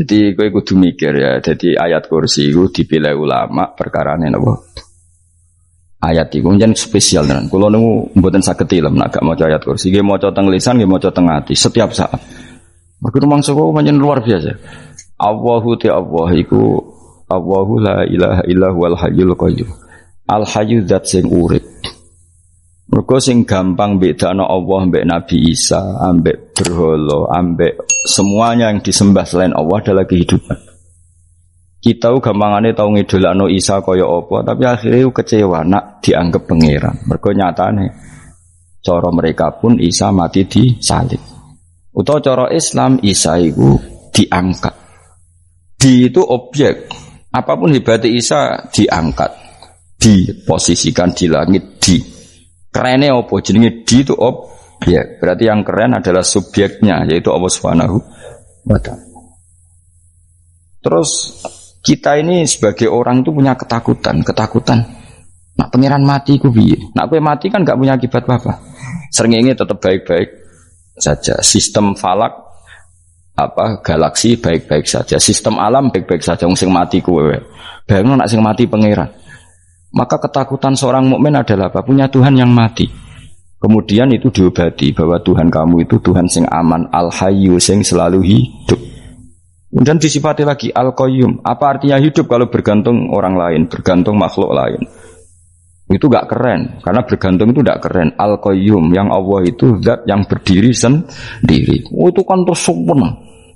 Jadi kowe kudu mikir ya. Jadi ayat kursi itu dipilih ulama perkarane napa? Ayat iku njen spesial tenan. Kula niku mboten saged ilem nek gak maca ayat kursi. Nggih maca teng lisan, nggih maca teng ati setiap saat. Mergo mangsa kok pancen luar biasa. Allahu ta Allah iku Allahu la ilaha illa huwal hayyul qayyum. Al hayyu zat sing urip. Mergo sing gampang bedakno Allah mbek Nabi Isa, ambek berhala, ambek semuanya yang disembah selain Allah adalah kehidupan. Kita gampangane tau ngidolakno Isa kaya apa, tapi akhirnya kecewa nak dianggap pangeran. Mergo nyatane cara mereka pun Isa mati disalib. Utawa cara Islam Isa iku diangkat. Di itu objek. Apapun hebatnya Isa diangkat, diposisikan di langit di. Kerennya apa? Jenenge di itu objek. Berarti yang keren adalah subjeknya, yaitu Allah Subhanahu wa ta'ala. Terus kita ini sebagai orang itu punya ketakutan. Nak pangeran mati ku piye? Nak kowe mati kan gak punya akibat apa-apa. Srengenge tetap baik-baik saja. Sistem falak galaksi baik-baik saja. Sistem alam baik-baik saja. Wong sing mati kowe. Bayangno nak sing mati pangeran. Maka ketakutan seorang mukmin adalah apa? Punya Tuhan yang mati. Kemudian itu diobati bahwa Tuhan kamu itu Tuhan sing aman, al-hayyu sing selalu hidup. Kemudian disifati lagi al-qayyum. Apa artinya hidup kalau bergantung orang lain, bergantung makhluk lain? Itu gak keren, karena bergantung itu gak keren. Al-qayyum, yang Allah itu zat yang berdiri sendiri. Oh, itu kan terus sempurna.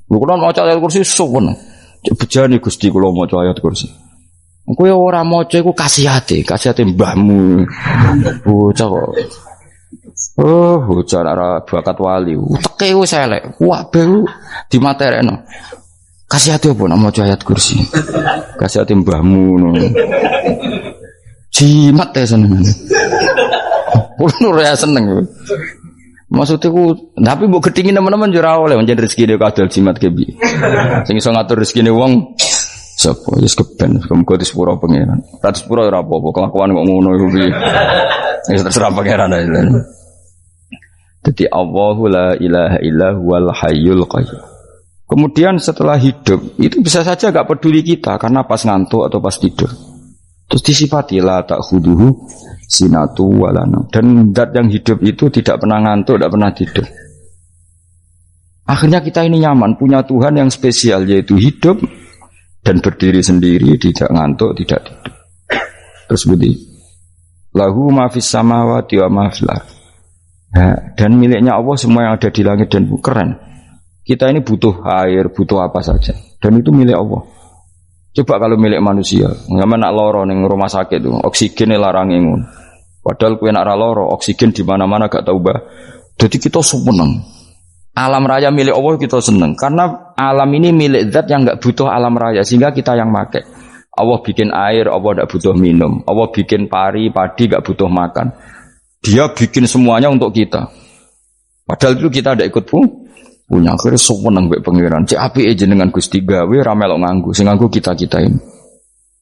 Kalau mau ayat kursi sempurna. Bejane Gusti kula maca ayat kursi. Kowe ora maca iku kasihate mbahmu. Bocah kok. Oh, bocah ora bakat wali. Teke wis elek. Wah, baru dimaterekno. Kasihate opo nek maca ayat kursi? Kasihate mbahmu ngono. Jimat ya seneng. Kulo ora seneng. Maksudnya tapi mbok gedhingi teman-teman yo ora oleh pancen rezekine kadal jimat ke piye. Sing iso ngatur rezekine wong sapa wis keben muga disepuro pangeran. Ra disepuro ora apa-apa kelakuan kok ngono iku piye. Wis terserah pangeran ae. Dadi Allahu la ilaha illa huwal hayyul qayyum. Kemudian setelah hidup itu bisa saja gak peduli kita karena pas ngantuk atau pas tidur. Terus disifati la ta'khuduhu sinatu walana. Dan zat yang hidup itu tidak pernah ngantuk, tidak pernah tidur. Akhirnya kita ini nyaman punya Tuhan yang spesial yaitu hidup dan berdiri sendiri, tidak ngantuk, tidak tidur. Terus begini, lahu ma fis samawati wa ma fil ardh. Dan miliknya Allah semua yang ada di langit dan bumi. Keren. Kita ini butuh air, butuh apa saja, dan itu milik Allah. Coba kalau milik manusia, nggak nak loro ning rumah sakit tuh, oksigennya larang ingun. Padahal kue nak loro, oksigen di mana-mana gak tahu bah. Jadi kita seneng. Alam raya milik Allah kita seneng karena alam ini milik zat yang enggak butuh alam raya sehingga kita yang pakai. Allah bikin air, Allah enggak butuh minum. Allah bikin padi enggak butuh makan. Dia bikin semuanya untuk kita. Padahal itu kita enggak ikut punya. Akhirnya seneng mbek pangeran. Cek apike jenengan Gusti gawe ra melok nganggo. Sing nganggo kita-kita ini.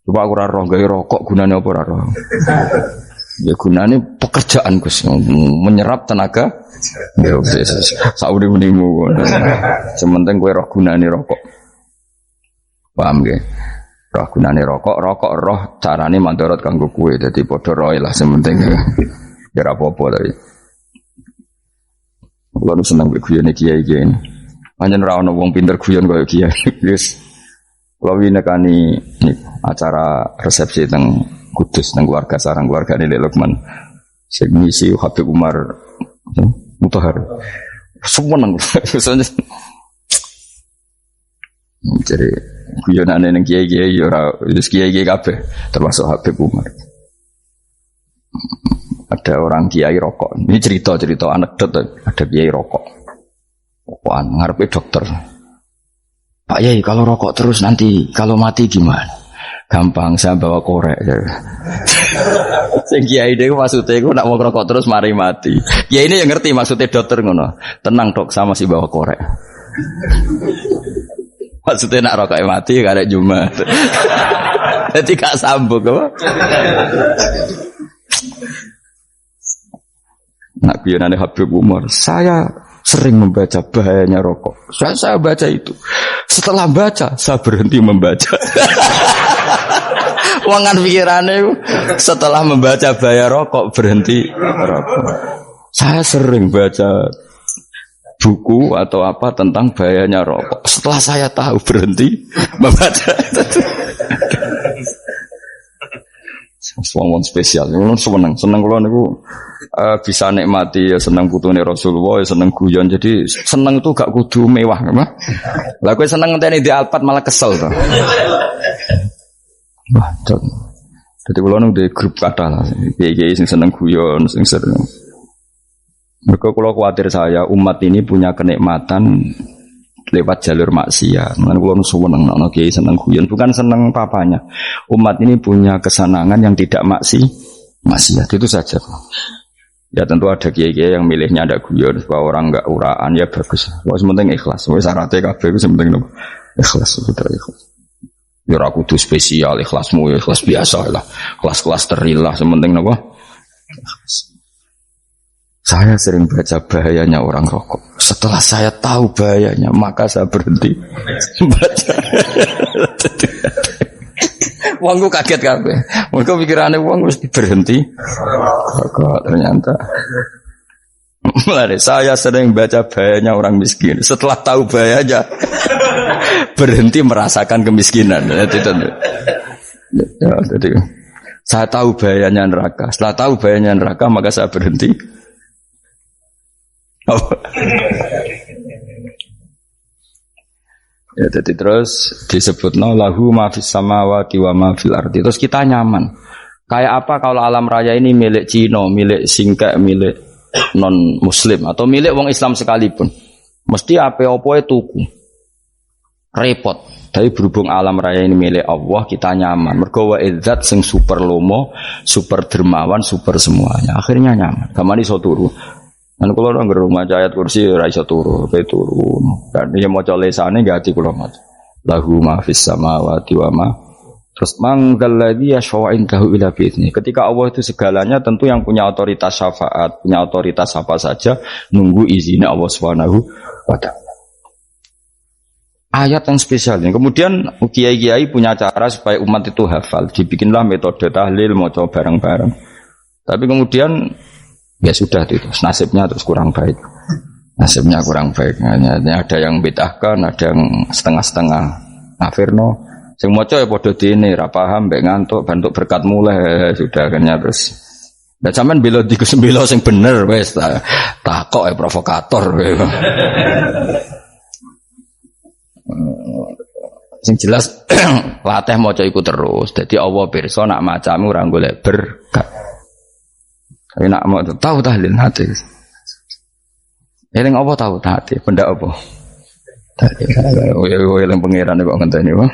Coba aku ora roh gawe rokok gunane apa ora roh. Ya gunane pekerjaan Gus menyerap tenaga. Ya wis sauri menimu. Sementing kowe roh gunane rokok. Paham nggih? Roh gunane rokok roh carane mandorot kanggo kowe. Dadi padha roe lah sementing. Ya ora apa-apa tapi. Kulo seneng guyone kiai-kiai. Pancen ra ono wong pinter guyon kaya kiai. Wis kulo winekani acara resepsi teng Kudus nang keluarga sarang keluargane Lek Lukman. Sing ngisi Habib Umar Mutahar. Semua nang jadi guyonane nang kiai-kiai ora wis kiai-kiai kabeh termasuk Habib Umar. Ada orang kiai rokok. Ini cerita anekdot ada kiai rokok. Rokokan ngarepe dokter. Pak Yai kalau rokok terus nanti kalau mati gimana? Gampang saya bawa korek. Sing kiai dhewe maksudnya iku nak mau rokok terus mari mati. Kiai ini yang ngerti maksudnya dokter ngono. Tenang dok, sama si bawa korek. Maksudnya nak rokoknya mati karek Jumat. Jadi gak sambung apa? Nak guyonane Habib Umar, saya sering membaca bahayanya rokok. Saya baca itu. Setelah baca, saya berhenti membaca. Wangan pikirannya setelah membaca bahaya rokok berhenti rokok. Saya sering baca buku atau apa tentang bahayanya rokok. Setelah saya tahu berhenti membaca. Wong spesial, seneng kalau niku bisa nikmati ya seneng putune Rasulullah, ya seneng guyon. Jadi seneng itu gak kudu mewah, mah. Lah kowe seneng ngenteni di Alphard malah kesel to. Wah, jadi kalau nang di grup kata lah, piye sing seneng guyon, sing sering. Mereka kalau khawatir saya umat ini punya kenikmatan lewat jalur maksiat. Kan kalau seneng ana kiai seneng guyon, bukan seneng papanya. Umat ini punya kesenangan yang tidak maksiat. Itu saja. Ya tentu ada kiai-kiai yang milihnya ada guyon supaya orang enggak uraan ya bagus. Wis penting ikhlas. Wis syaratnya kabeh wis penting ikhlas, putra ikhlas. Ya ora kudu spesial ikhlasmu ya ikhlas biasa lah. Kelas-kelas terilah sementing napa? Saya sering baca bahayanya orang rokok. Setelah saya tahu bahayanya, maka saya berhenti baca. Wongku kaget kabeh. Mereka pikirannya wong mesti berhenti rokok ternyata. Mulai saya sering baca bahayanya orang miskin. Setelah tahu bahayanya, berhenti merasakan kemiskinan. Jadi, saya tahu bahayanya neraka. Setelah tahu bahayanya neraka, maka saya berhenti. Ya, jadi terus disebutna lahu ma fis samawati wa ma fil ardi. Terus kita nyaman. Kayak apa kalau alam raya ini milik Cina, milik Singkek, milik non muslim atau milik wong Islam sekalipun. Mesti apa-apa tuku. Repot. Tapi berhubung alam raya ini milik Allah, kita nyaman. Mergo wa izzat sing super lomo, super dermawan, super semuanya. Akhirnya nyaman. Gamane iso turu. Kan kula nang rumah ayat kursi ora iso turu, pe turu. Kan ya maca lesane enggak ati kula maca. Lahu ma fis samawati wa ma. Terus manggal ladzi yashfa'u indahu ila bi'izni. Ketika Allah itu segalanya, tentu yang punya otoritas syafaat, punya otoritas apa saja nunggu izinnya Allah Subhanahu wa taala. Ayat yang spesial ini. Kemudian kiai-kiai punya cara supaya umat itu hafal. Dibikinlah metode tahlil maca bareng-bareng. Tapi kemudian ya sudah itu nasibnya terus kurang baik. Nasibnya kurang baik. Ada yang bid'ahkan, ada yang setengah-setengah. Afirno, sing maca ya padha dene, ra paham, mbek ngantuk, bantuk berkat mulai sudah akhirnya terus. Dan sampean bela dikusembela sing bener wis takok ya provokator. Sing jelas latih maca iku terus. Dadi Allah pirsa nak macamu ora golek berkat. Tapi nak mau tahu tahlil hati. Eling apa tahu hati? Benda apa? Eling pangeran kok ngenteni wae.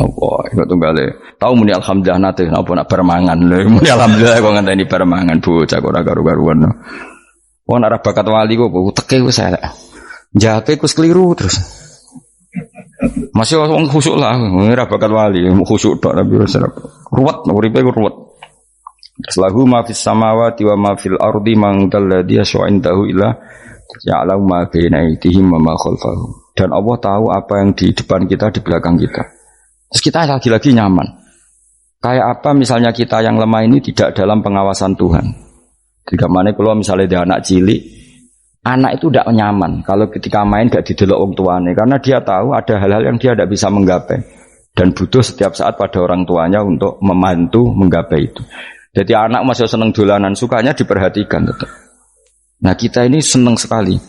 Apa iku tunggale. Tahu muni alhamdulillah nate napa nak permangan. Muni alhamdulillah kok ngenteni permangan bocah kok ora karu-karuan. Wong ora bakat wali kok teke wis elek. Jape ku keliru terus. Masih wong khusuk lah, ora bakat wali, khusuk tok tapi ruwet, uripe ku ruwet. Lahu ma fis samawati wa ma fil ardi man dalladhi yash'indahu illa ya'lamu ma baina aydihim wa ma khalfahum. Dan Allah tahu apa yang di depan kita, di belakang kita. Terus kita lagi-lagi nyaman. Kayak apa misalnya kita yang lemah ini tidak dalam pengawasan Tuhan. Jika mana kalau misalnya dia anak cilik, anak itu tidak nyaman kalau ketika main gak didelok wong tuane karena dia tahu ada hal-hal yang dia tidak bisa menggapai dan butuh setiap saat pada orang tuanya untuk membantu menggapai itu. Jadi anak masih seneng dolanan, sukanya diperhatikan tetap. Nah kita ini seneng sekali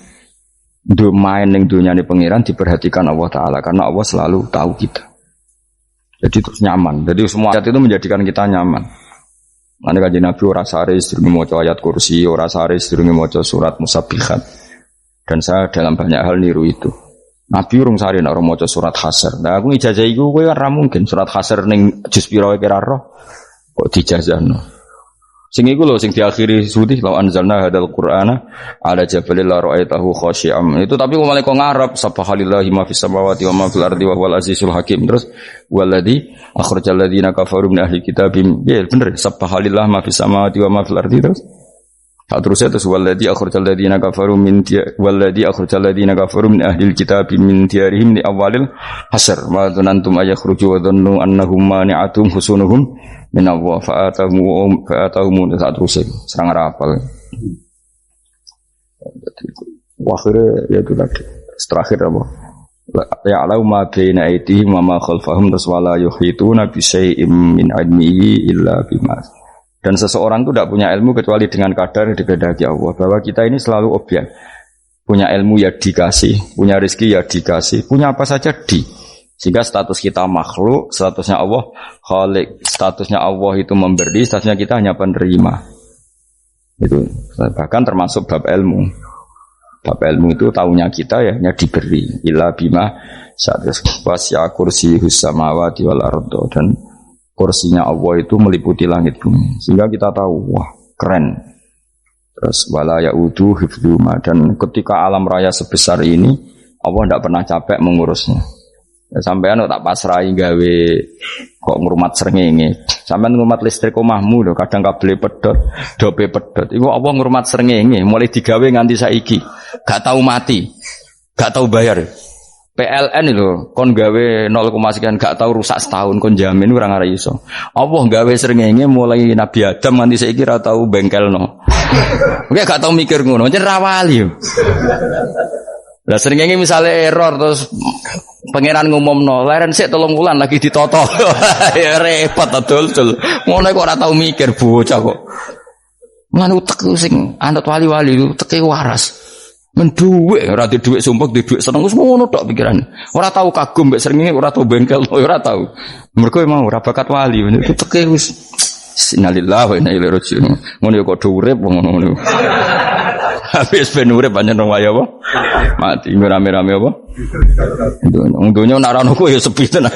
main ning dunyane pangeran diperhatikan Allah Ta'ala karena Allah selalu tahu kita. Jadi terus nyaman. Jadi semua ayat itu menjadikan kita nyaman. Mana kajian Nabi ora sare sedurunge maca ayat kursi, ora sare sedurunge maca surat Musabbihat. Dan saya dalam banyak hal niru itu. Nabi urung sare nek ora maca surat Hasr. Nah aku ijazah iku kowe ora mungkin surat Hasr ning juz pira wae kira roh kok dijazahno. Sing iku lho sing diakhiri sudi law anzalna hadzal qur'ana ala jabalil la ra'aitahu khashi'am. Itu tapi kok malah kok ngarep subhanallahi ma fis samawati wa ma fil ardi wa huwal azizul hakim. Terus waladzi akhrajal ladzina kafaru min ahli kitabim. Ya bener subhanallahi ma fis samawati wa ma fil ardi terus. Tak terusnya terus walladzi akhrajal ladzina kafaru min ahlil kitab min diyarihim li awalil hasr wa dhanantum ayakhruju wa dhannu annahum mani'atum husunuhum min Allah fa'atahum tak terusnya serang rapal. Akhirnya ya itu lagi terakhir apa? Ya'lamu ma baina aydihim wa ma khalfahum wala yuhituna bi syai'in min 'ilmihi illa bima. Dan seseorang itu tidak punya ilmu kecuali dengan kadar yang dikehendaki Allah. Bahwa kita ini selalu objek. Punya ilmu ya dikasih, punya rezeki ya dikasih, punya apa saja di. Sehingga status kita makhluk, statusnya Allah khalik, statusnya Allah itu memberi, statusnya kita hanya penerima. Itu bahkan termasuk bab ilmu. Bab ilmu itu tahunya kita ya hanya diberi. Illa bima wasya kursiyus samawati wal ardo, dan kursinya Allah itu meliputi langit bumi. Sehingga kita tahu, wah keren. Terus wala ya'udu hifdhuma, dan ketika alam raya sebesar ini Allah tidak pernah capek mengurusnya. Ya, sampean tak pasrahi gawe kok ngrumat srengenge. Sampean ngrumat listrik omahmu lho, kadang kabel pedhot, dope pedhot. Iku Allah ngrumat srengenge mulai digawe nganti saiki. Gak tahu mati. Gak tahu bayar. PLN itu kon gawe 0, sekian gak tahu rusak setahun kon jamin ora ngara iso. Allah gawe srengenge mulai Nabi Adam nganti saiki ora tahu bengkelno. Oke gak tahu mikir ngono, jen ra wali. Lah srengenge misale error terus pangeran ngumumno, leren sik 3 wulan lagi ditoto. Ya repot dul. Ngono kok ora tahu mikir bocah kok. Lan utek sing anut wali-wali teke waras. Menduwe ora di dhuwit sumpek, di dhuwit seneng wis ngono tok pikirane. Ora tau kagum mbek srengenge, ora tau bengkel, ora tau. Mergo emang ora bakat wali, itu teke wis innalillahi wa inna ilaihi raji'un. Ngono ya kok do urip ngono. Habis ben urip pancen nang waya apa? Mati rame-rame apa? Untunya nak rono ku ya sepi tenan.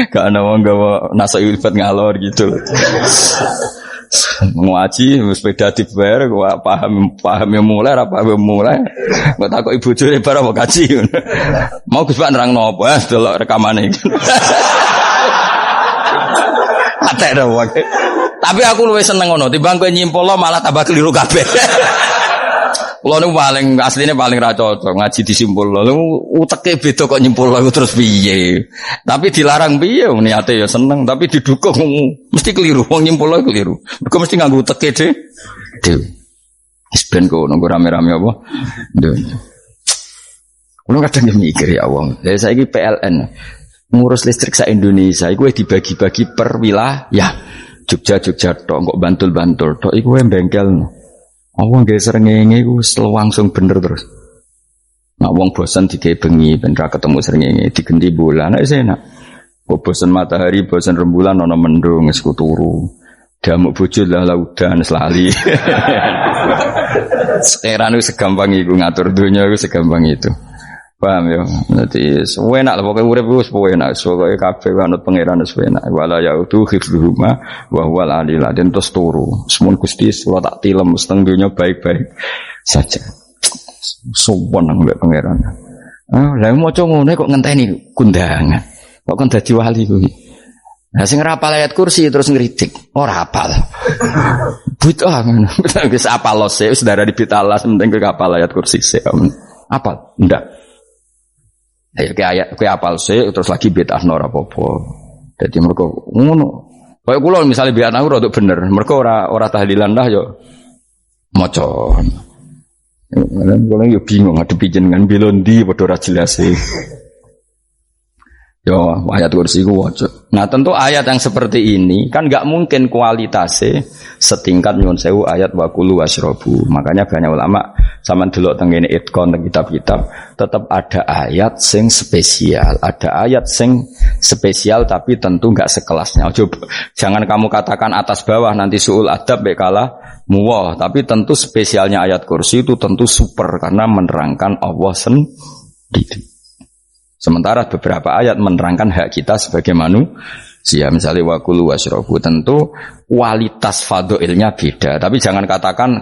Gak ana wong gawa nasa ilfat ngalor gitu. Ngaji sepeda dibayar gua paham yang mulai apa yang mulai gua takut ibu jure bar apa kaji mau Gus Pak nerangno apa delok rekamane iki atek ora wae tapi aku luwih seneng ngono timbang kowe nyimpulno malah tambah keliru kabeh. Kulo niku paling asline paling ra cocok ngaji disimpulno. Lha uteke beda kok nyimpulno terus piye. Tapi dilarang piye niate ya seneng tapi didukung mesti keliru. Wong nyimpulno keliru. Mergo mesti nganggo uteke dhewe. Wis ben kok nunggu rame-rame apa. Kulo kadang mikir ya wong. Lah saiki PLN ngurus listrik sa Indonesia iku dibagi-bagi per wilayah. Jogja tok kok Bantul tok iku bengkel. Wong nggih srengenge iku langsung bener terus. Nek wong bosan digawe bengi ben ra ketemu srengenge digenti bulan nek enak. Kok bosan matahari, bosan rembulan ana mendung wis turu. Damuk bojo lah laudan selali. Sekarang itu segampang iku ngatur dunia itu segampang itu. Paham ya? Nanti enak lah pokoknya urip wis enak. Pokoke kabeh anut pangeran wis enak. Wala yautu hifdzuhuma wa huwal aliyul azim terus turu. Semun Gusti kula tak tilem seteng dunya baik-baik saja. Sowan nang mbek pangeran. Lah maca ngene kok ngenteni kundangan. Kok kan dadi wali kuwi. Lah sing ora hafal ayat kursi terus ngritik. Ora hafal. Buta ngono. Wis hafal lose wis darah dibitalas penting kowe hafal ayat kursi sik. Hafal? Ndak. Ayo ke ayat ke apal sih terus lagi bid'ah ora apa-apa. Dadi mergo ngono. Kaya kula misale bid'ah aku rada bener, mergo ora tahlilan dah yo maca. Kula yo bingung ngadepi jenengan bilondi padha ora jelas e. Yo ayat kursi ku waca. Nah, tentu ayat yang seperti ini kan enggak mungkin kualitasnya setingkat nyuwun sewu ayat wa kulu wasrobu. Makanya banyak ulama sampean delok teng ngene itkon teng kitab-kitab tetap ada ayat sing spesial, ada ayat sing spesial tapi tentu enggak sekelasnya. Jangan kamu katakan atas bawah nanti suul adab bekala muwah, tapi tentu spesialnya ayat kursi itu tentu super karena menerangkan Allah sendiri. Sementara beberapa ayat menerangkan hak kita sebagai manusia. Misalnya wa kulu wasrobu, tentu kualitas fadhilnya beda. Tapi jangan katakan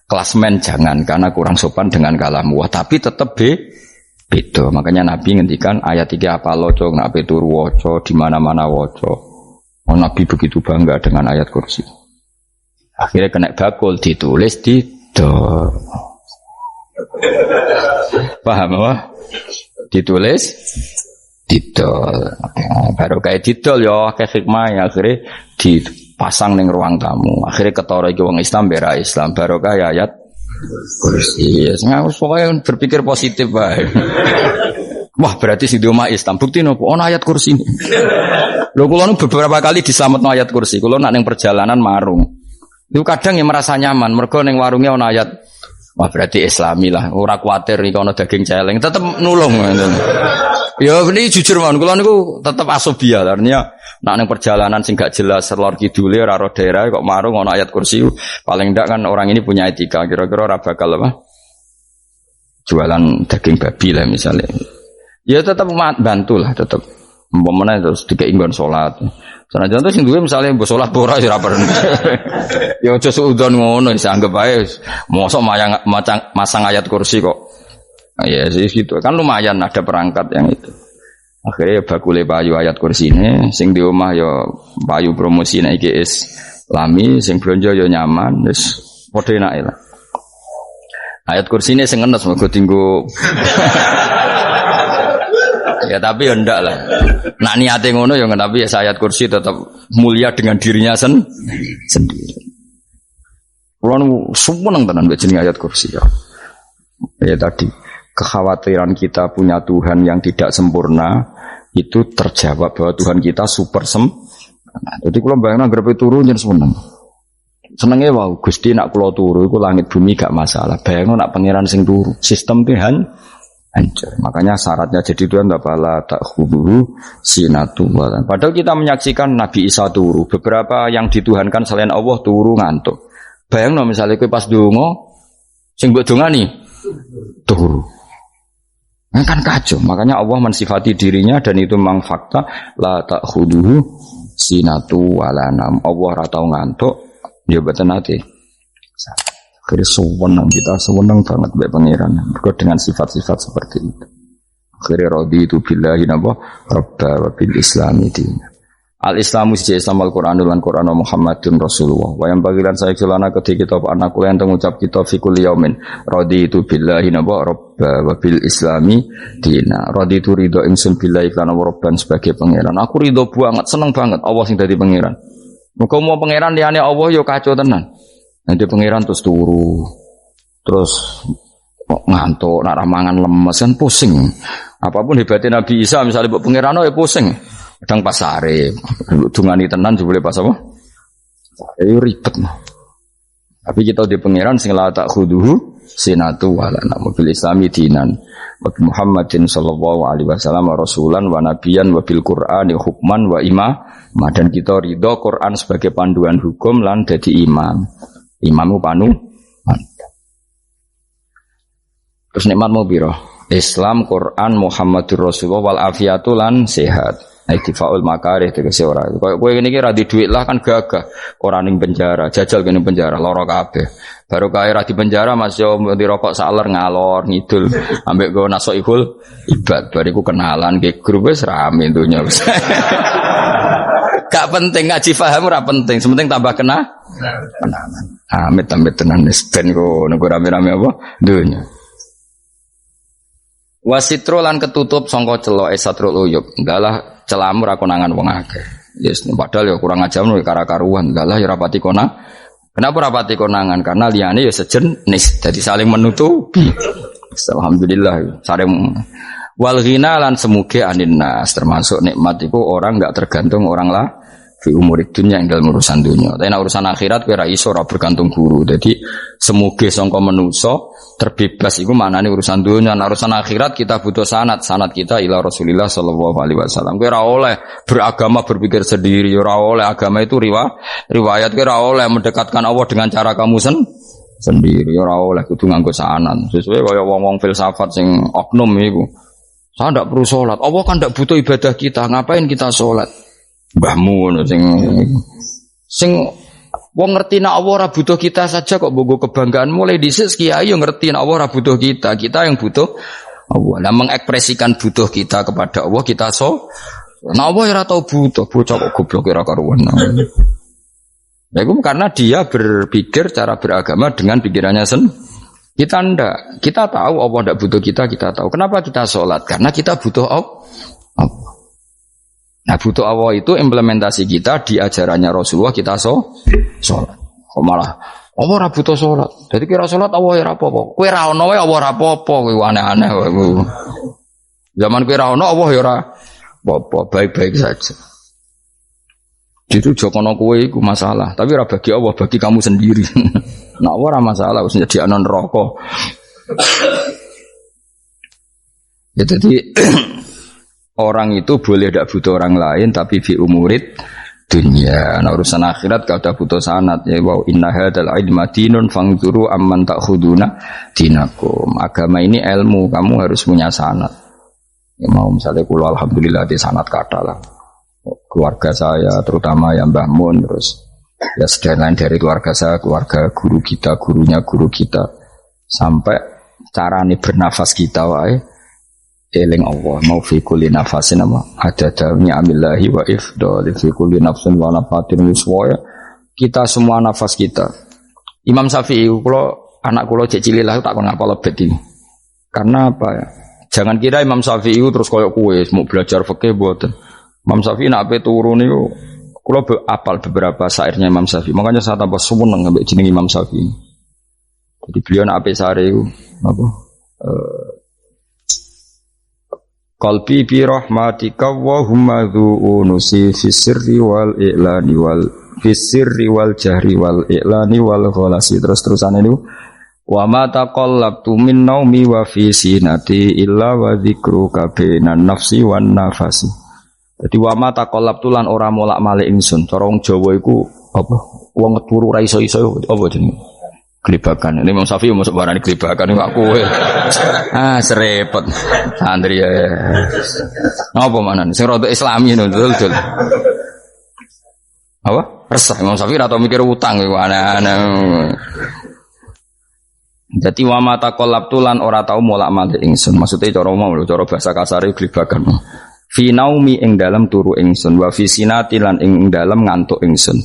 klasmen, jangan, karena kurang sopan dengan kalam wah. Tapi tetap beda. Makanya Nabi ngendikan ayat 3 apa loco, nabi turu woco, di mana-mana woco. Oh, Nabi begitu bangga dengan ayat kursi. Akhirnya kena bakul ditulis didol. Paham apa? Ditulis didol. Baru kayak didol ya kayak hikmah ya akhirnya dipasang ning ruang tamu. Akhirnya ketara iki wong Islam bera Islam baru kayak ayat kursi. Ya pokoknya berpikir positif bae. Wah berarti sing di omah Islam bukti nopo ono ayat kursi ini. Lho kula nu beberapa kali diselametno ayat kursi. Kula nak ning perjalanan marung. Itu kadang yang merasa nyaman mergo ning warungnya ono ayat. Wah berarti Islami lah. Ora kuwatir iki ono daging celeng, tetep nulung ngoten. Ya ini jujur mawon kula niku tetep asobia. Artinya nak ning perjalanan sing gak jelas lor kidule ora ro daerah kok marung ono ayat kursi. Paling ndak kan orang ini punya etika. Kira-kira ora bakal apa? Jualan daging babi lah misalnya. Ya tetap bantu lah tetap. Umpamane terus dikek nggon salat. Senajan to sing duwe misale mbok salat ora ya ora perlu. Ya aja suudon ngono wis anggap ae mosok masang ayat kursi kok. Ya sih gitu. Kan lumayan ada perangkat yang itu. Akhirnya bakule payu ayat kursi ini sing di omah ya payu promosine iki Islami sing blonjo ya nyaman wis padha enake lah. Ayat kursi ini sing ngenes mergo tinggo. Ya tapi ya ndak lah. Nak niate ngono ya tapi ya ayat kursi tetap mulia dengan dirinya sendiri. Kulo seneng tenan mbek jeneng ayat kursi ya. Ya tadi kekhawatiran kita punya Tuhan yang tidak sempurna itu terjawab bahwa Tuhan kita super sempurna. Jadi kulo bayangno grepe turu nyen seneng. Senenge wae Gusti nak kulo turu iku langit bumi gak masalah. Bayangno nak pangeran sing turu, sistem Tuhan hancur. Makanya syaratnya jadi Tuhan bala ta'khudhu sinatu walan. Padahal kita menyaksikan Nabi Isa turu. Beberapa yang dituhankan selain Allah turu ngantuk. Bayangno misalnya kowe pas donga sing mbok dongani turu. Nah, kan kacau. Makanya Allah mensifati dirinya dan itu memang fakta la ta'khudhu sinatu walanam. Allah ora tau ngantuk, ya mboten ate. Akhirnya sewenang kita sewenang banget mbek pangeran. Mergo dengan sifat-sifat seperti itu. Akhirnya raditu billahi rabba wa bil islami dina. Al-Islamu siji Islam Al-Qur'anul lan Qur'an Muhammadun Rasulullah. Wa yang bagilan saya kelana ketika kita anak kula enten ngucap kita fi kulli yaumin raditu billahi rabba wa bil islami dina. Raditu ridho ingsun billahi lan rabban sebagai pangeran. Aku ridho banget, seneng banget Allah sing dadi pangeran. Muga mau pangeran liyane Allah yo kacau tenan. Nanti pangeran terus turu, terus ngantuk, nak ramangan lemes kan pusing. Apapun hebatnya Nabi Isa, misalnya buat pangeran ya pusing. Kadang pasare, dungani tenan juga boleh pas apa? Itu ribet. Tapi kita di pangeran sing la ta'khudhu sinatu wala mobil Islami dinan. Wa Muhammadin sallallahu alaihi wasallam rasulan wa nabiyan wa bil Qur'ani hukman wa imam. Dan kita ridho Quran sebagai panduan hukum lan dadi imam. Imamu panu mantap. Terus nikmat mau biro Islam, Quran, Muhammadur Rasulullah wal afiatu lan sehat. Ittifaul makarih tegese ora. Kowe ngene iki ra di dhuwit lah kan gagah. Ora ning penjara, jajal kene penjara lara kabeh. Baru kae ra di penjara Mas yo dirokok saler ngalor ngidul ambek go nasoihul ibad. Bariku kenalan ke grup wis rame donya wis. Gak penting ngaji paham ora penting, sementing tambah kenalan. Amit-amit tenan wis ben kok nego rame-rame apa dunya. Wasitro lan ketutup sangka celok satrul uyub. Enggaklah celamu ra konangan wong akeh. Yes, padahal ya kurang ajar no kara-karuan. Enggaklah ya rapati konang. Kenapa rapati konangan? Karena liyane ya sejenis, jadi saling menutupi. Alhamdulillah saling wal ghina lan semuge anin nas, termasuk nikmat itu orang enggak tergantung orang lah. Fi umurid dunia yang dalam urusan dunia. Tapi nak urusan akhirat kira iso ora bergantung guru. Jadi semuge sangka manusa terbebas iku maknane urusan dunia. Nah urusan akhirat kita butuh sanad kita ila Rasulillah sallallahu alaihi wasallam. Kira oleh beragama berpikir sendiri, ora oleh agama itu riwayat kira oleh mendekatkan Allah dengan cara kamu sendiri, ora oleh kudu nganggo sanad. Sesuai kaya wong-wong filsafat sing oknum iku. Saya ndak perlu salat. Allah kan ndak butuh ibadah kita, ngapain kita salat? Mbahmu sing wong ngerti nek Allah ora butuh kita saja kok bogo kebanggaan mulai dhisik kiai yo ngerti nek Allah ora butuh kita yang butuh Allah. Lah mengekspresikan butuh kita kepada Allah kita nek Allah ora tau butuh bocah kok goblok ora karuan. Ya, itu karena dia berpikir cara beragama dengan pikirannya Kita ndak. Kita tahu Allah ndak butuh kita tahu. Kenapa kita sholat? Karena kita butuh Allah. Nah, butuh Allah itu implementasi kita di ajarannya Rasulullah kita sholat. Kok malah Allah ora butuh sholat. Jadi kira sholat Allah ya ora apa-apa. Kowe ra ono wae Allah ora apa-apa, kowe aneh-aneh kowe. Zaman kowe ra ono Allah ya ora apa-apa, baik-baik saja. Itu jokono kowe iku masalah, tapi ora bagi Allah, bagi kamu sendiri. Nah, ora masalah wis jadi anon neraka. Ya jadi orang itu boleh tidak butuh orang lain tapi fi umurid dunia. Nah, urusan akhirat gak ada butuh sanad ya wa inna hadzal ilma dinun fangzuru amman ta'khuduna dinakum. Agama ini ilmu, kamu harus punya sanad. Ya mau misalnya kula alhamdulillah di sanad kata lah. Keluarga saya terutama yang Mbah Mun terus ya sedang dari keluarga saya, keluarga guru kita, gurunya guru kita sampai carane bernafas kita wae eling Allah mau fi kulli nafasin apa ada ni'amillahi wa ifdal fi kulli nafsin wa nafatin wiswaya kita semua nafas kita. Imam Syafi'i kula anak kula cek cilik lah tak kon ngapal lebet iki. Karena apa ya? Jangan kira Imam Syafi'i terus koyo kowe mau belajar fikih mboten. Imam Syafi'i nak ape turu niku kula apal beberapa syairnya Imam Syafi'i. Makanya saya tambah seneng ambek jeneng Imam Syafi'i. Jadi beliau nak ape sare iku apa? Qalbi bi rahmatika wa humma dzu'unusi fi sirri wal i'lani wal fi sirri wal jahri wal i'lani wal ghalasi terus-terusan itu wa ma taqallabtu min naumi wa fi sinati illa wa dzikruka bainan nafsi wan nafasi. Jadi wa ma taqallabtu lan ora molak-malik ingsun. Cara wong Jawa iku apa? Wong turu ra iso-iso apa jenenge? Gelibakan. Ini Imam Syafi'i masuk barang gelibakan ini aku. Serepet. Santri ya. Apa mana? Sing rada Islami ngono betul. Apa? Resah Imam Syafi'i atau mikir utang iku aneh-aneh. Jadi wa ma taqallabtu lan ora tau molak-malik ingsun. Maksudnya cara umum lho, cara bahasa kasare gelibakan. Fi naumi ing dalam turu ingsun wa fi sinati lan ing dalam ngantuk ingsun.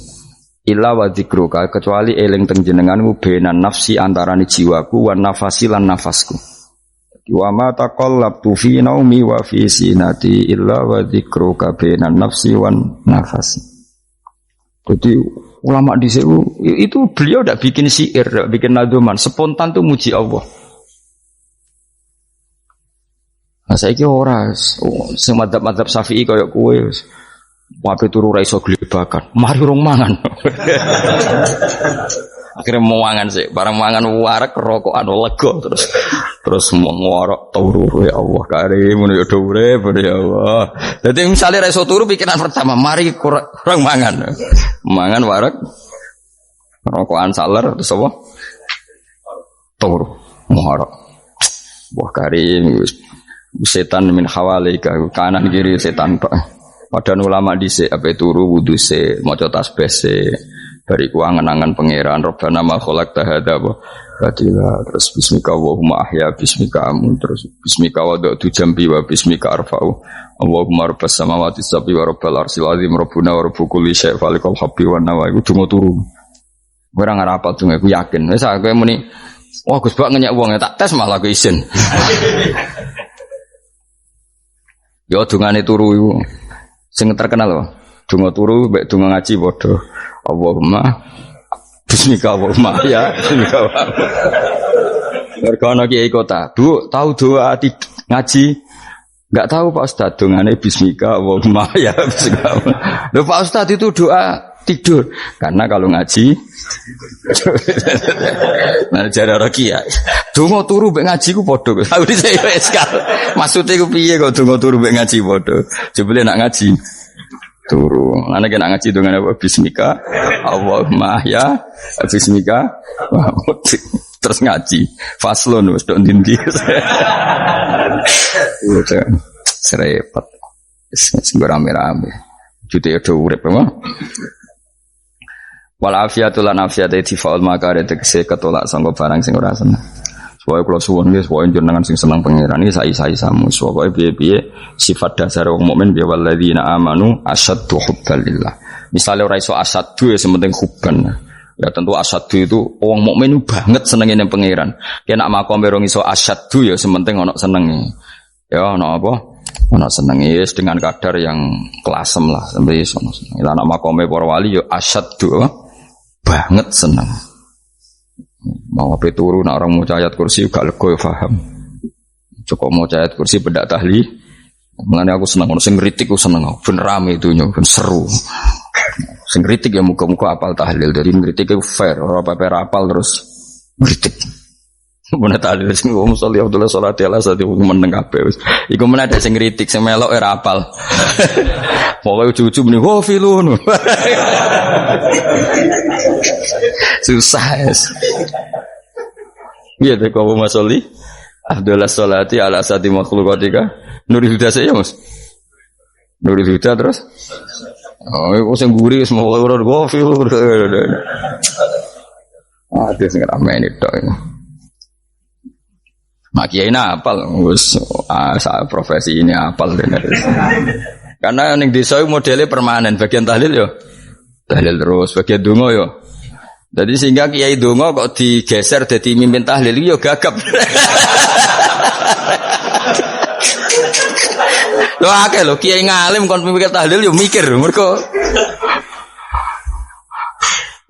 Illa wa dzikruka kecuali eling teng jenenganmu benan nafsi antarane jiwaku wan nafasi lan nafasku. Wa ma taqallabtu fi naumi wa fi sinati illa wa dzikruka benan nafsi wan nafasi. Jadi ulama di itu beliau tidak bikin syair, tidak bikin nadzuman, spontan tuh muji Allah. Nah saiki ora sing madzhab Syafi'i kaya kowe wape turu ra iso glebakan. Mari rong mangan. Akhirnya mau mangan sih, barang mangan warak rokokan lega terus mau ngorok turu ya Allah karim ya urip ya Allah. Dadi misale ra iso turu pikiran pertama mari kurang mangan. Mangan warak rokokan saler terus apa? Turu ngorok. Wah karim setan min hawalika kanan kiri setan Pak. Padahal ulama dhisik ape turu wudu se maca tasbih se bariku angen-angen pangeran Rabbana ma khalaqta hadza batila terus bismika Allahumma ahya bismika amun terus bismika wada'tu jambi wa bismika arfa'u Allahumma rabbas samawati sab'i wa rabbal arsyil azim rabbuna wa rabbu kulli syai' falikal habbi wan nawa iku donga turu ora ngarapal donga aku yakin wis aku muni wah Gus Bak ngenyek wong tak tes malah aku isin yo dungane turu iku sing terkenal loh, donga turu, mbek donga ngaji padha. Allahumma bismika Allahumma ya bismika. Mergo ana kiai kota, Bu, tahu doa ngaji? Enggak tahu Pak Ustaz, dongane bismika Allahumma ya bismika. Lho Pak Ustaz itu doa tidur. Karena kalau ngaji nah jare Rokia. Donga turu mbek ngaji ku padha. Aku dise wis kal. Maksude ku piye kok donga turu mbek ngaji padha. Jebule nak ngaji turu. Ana nek ngaji dongane apa bismika Allahumma ya bismika terus ngaji. Faslon wis tok ndi-ndi. Serepet. Wis rame-rame. Jute do urip apa? Wal afiatu lan afiate difaul makare tegese ketolak sanggo barang sing ora seneng. Soale kula suwun nggih supaya jenengan sing seneng pangeran iki sai-sai samu. Supaya piye-piye sifat dasar wong mukmin ya walladzina amanu asyaddu hubbalillah. Misale ora iso asyaddu ya sementing hubban. Ya tentu asyaddu itu wong mukmin banget senenge ning pangeran. Yen nak makome rong iso asyaddu ya sementing ana senenge. Ya ana apa? Ana senenge wis dengan kadar yang klasem lah sampai iso. Lah nak makome para wali ya asyaddu banget seneng. Mau apa turu nak orang mau ayat kursi gak lego ya paham. Cukup mau ayat kursi bedak tahli. Mulane aku seneng ono sing ngritik aku seneng. Ben rame itu nyo, ben seru. Sing ngritik ya muga-muga apal tahlil. Dari ngritik itu fair, ora apa-apa apal terus ngritik. Mun tahlil sing wong sholli Abdullah sholati ala sate meneng kabeh wis. Iku men ada sing ngritik sing melok ora apal. Pokoke ujug-ujug muni wo filun. Susah es. Iya deh kau masoli. Abdullah sholati ala sati makhlukatika. Nuri Huda saya mas. Nuri Huda terus. Oh, aku sengguri semua orang gofil. Dia sangat ramai ini dok. Makiai apal, profesi ini apal. Karena yang desa modelnya permanen. Bagian tahlil yo, tahlil terus. Bagian dungo yo. Jadi sehingga kiai dongo kok digeser jadi mimpin tahlil yo gagap. Lho akeh lho kiai ngalim kon mimpin tahlil yo mikir mergo.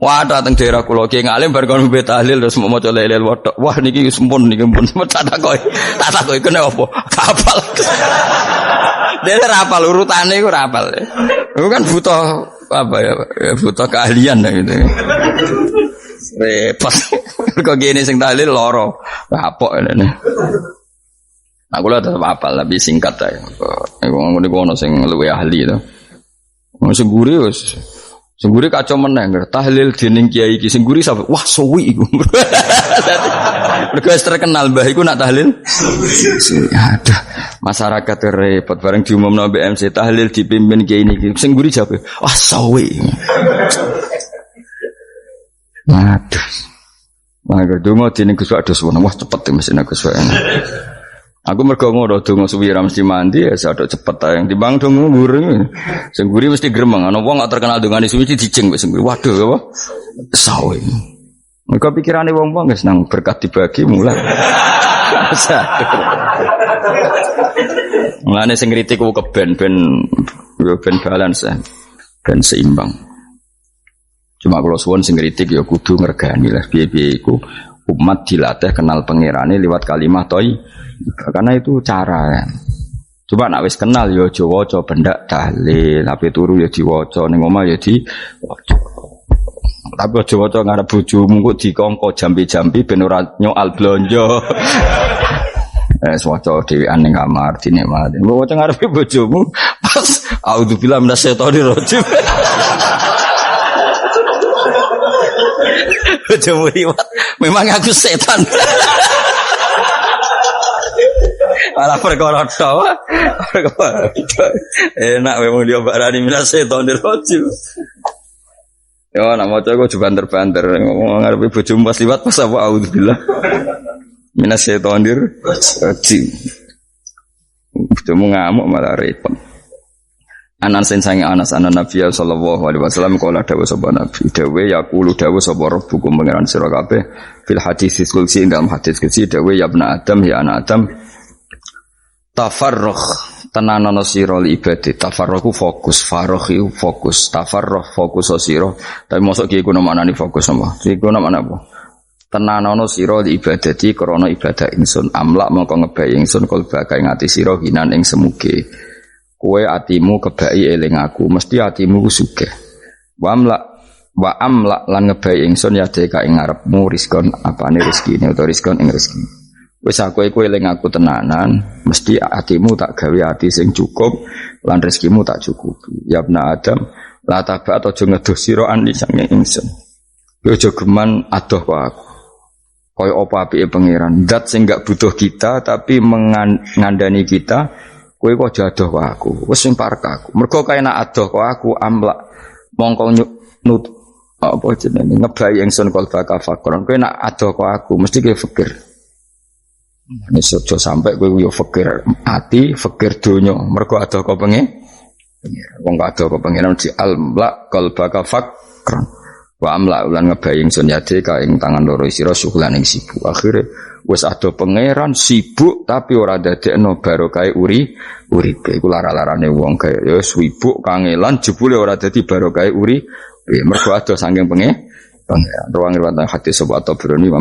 Wah dateng daerah kula kiai ngalim bar kon mimpin tahlil terus mau maca lelel wedok. Wah niki sempun niki pun tak takoki kene apa? Kapal. Dene rapal urutane iku rapal. Iku kan butuh apa ya butuh keahlian gitu. Repot. Kok gini sing tahlil loro. Kapok ngene. Aku lah tetap apal tapi singkat ae. Ngene ono sing luwih ahli to. Sing guri wis. Sing guri kacau meneng. Tahlil dening kiai iki sing guri sampe wah suwi iku. Mergo terkenal mbah iku nak tahlil. Aduh, masyarakat repot bareng diumumno BMC tahlil dipimpin kiai niki. Sing guri jawab, wah suwi. Aduh. Mangga donga dening Gus Wados wah cepet mesin Gus Wados. Aku mergo ngono donga suwi ra mesti mandi ya sadok cepet ae. Timbang donga nguri. Sing nguri mesti gremeng. Ana wong gak terkenal dongane suwi dijeng wis nguri. Waduh apa? Sawe. Mergo pikirane wong-wong wis nang berkat dibagi mulai. Mulane sing kritik ku keben ben balance ben seimbang. Cuma kalau suwon sing kritik ya kudu ngergani lah piye-piye iku umat dilatih kenal pangerane lewat kalimat toy. Karena itu cara ya. Coba nak wis kenal ya aja waca bendak tahlil, ape turu ya diwaca ning omah ya diwaca. Tapi aja waca ngarep bojomu kok dikongko jambi-jambi ben ora nyoal blonjo. Waca dhewean ning kamar dinikmati. Mbok waca ngarepe bojomu pas auzubillahi minasyaitonir rajim. Bojomu liwat, memang aku setan. Malah perkara tok. Enak memang dia barani minasyaitonir rajim. Ya nak maca kok banter-banter ngomong ngarepe bojomu pas liwat pas apa auzubillah. Minasyaitonir rajim. Bojomu ngamuk malah repot. Anas sange Anas anan Nabi sallallahu alaihi wasallam kala dawuh sapa Nabi dawuh yaqulu dawuh sapa rabbukum pangeran sira kabeh fil hadis qudsi dalam hadis qudsi dawuh ya ibnu Adam ya anak Adam tafarrugh tenanono sira ibadi tafarrugh fokus faragh fokus tafarrugh fokus sira tapi mosok ki iku maknane fokus apa iku maknane apa tenanono sira ibadati krana ibadah ingsun amlak mongko ngebayi ingsun kalbaka ing ati sira hinan ing semuge kowe atimu kebaki eling aku mesti atimu ku sugih wa amlak lan ngebayi ingsun ya deka ing ngarepmu rizkon apane rezekine utawa rizkon ing rezeki wis aku eling aku tenanan mesti atimu tak gawe ati sing cukup lan rezekimu tak cukupi ya ibnu Adam la tabat aja ngedoh sira ani sange ingsun kowe aja geman adoh kok aku kaya apa apike pangeran zat sing gak butuh kita tapi mengandani kita kowe kok jadoh kok aku wis sing parek aku mergo kae nak adoh kok aku amlak mongko nut apa jenenge ngebayi ingsun kalbaka fakron kowe nak adoh kok aku mesti kowe fikir Nek aja sampe kowe yo fakir ati, fakir donya, mergo ada kok pengen. Wong ada kok pengen di almla qalbaka fakran. Wa amla ulan ngebaying sunyate ka ing tangan loro sira syukulan ing sibuk. Akhire wis ada pangeran sibuk tapi ora dadekno barokah uripe. Iku lara-larane wong kaya ya sibuk kangelan jebule ora dadi barokah uripe. Mergo ada saking pangeran. Ruang riwayat hadis sebab Tabrani